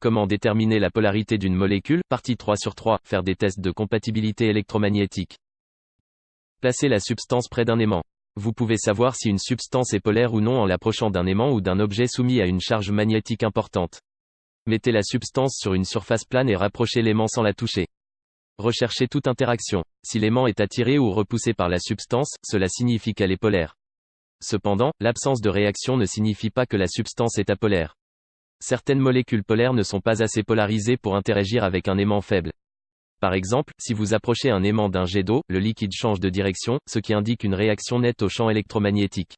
Comment déterminer la polarité d'une molécule, partie 3 sur 3, faire des tests de compatibilité électromagnétique. Placez la substance près d'un aimant. Vous pouvez savoir si une substance est polaire ou non en l'approchant d'un aimant ou d'un objet soumis à une charge magnétique importante. Mettez la substance sur une surface plane et rapprochez l'aimant sans la toucher. Recherchez toute interaction. Si l'aimant est attiré ou repoussé par la substance, cela signifie qu'elle est polaire. Cependant, l'absence de réaction ne signifie pas que la substance est apolaire. Certaines molécules polaires ne sont pas assez polarisées pour interagir avec un aimant faible. Par exemple, si vous approchez un aimant d'un jet d'eau, le liquide change de direction, ce qui indique une réaction nette au champ électromagnétique.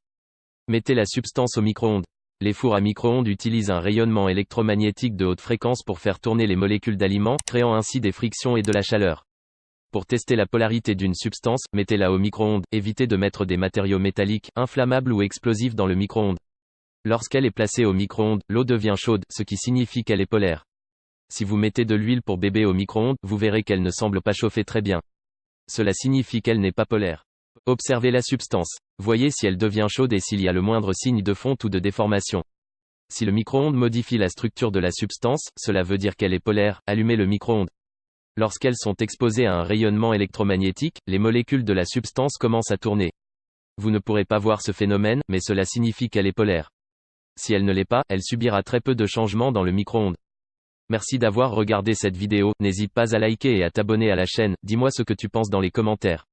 Mettez la substance au micro-ondes. Les fours à micro-ondes utilisent un rayonnement électromagnétique de haute fréquence pour faire tourner les molécules d'aliments, créant ainsi des frictions et de la chaleur. Pour tester la polarité d'une substance, mettez-la au micro-ondes. Évitez de mettre des matériaux métalliques, inflammables ou explosifs dans le micro-ondes. Lorsqu'elle est placée au micro-ondes, l'eau devient chaude, ce qui signifie qu'elle est polaire. Si vous mettez de l'huile pour bébé au micro-ondes, vous verrez qu'elle ne semble pas chauffer très bien. Cela signifie qu'elle n'est pas polaire. Observez la substance. Voyez si elle devient chaude et s'il y a le moindre signe de fonte ou de déformation. Si le micro-ondes modifie la structure de la substance, cela veut dire qu'elle est polaire. Allumez le micro-ondes. Lorsqu'elles sont exposées à un rayonnement électromagnétique, les molécules de la substance commencent à tourner. Vous ne pourrez pas voir ce phénomène, mais cela signifie qu'elle est polaire. Si elle ne l'est pas, elle subira très peu de changements dans le micro-ondes. Merci d'avoir regardé cette vidéo, n'hésite pas à liker et à t'abonner à la chaîne, dis-moi ce que tu penses dans les commentaires.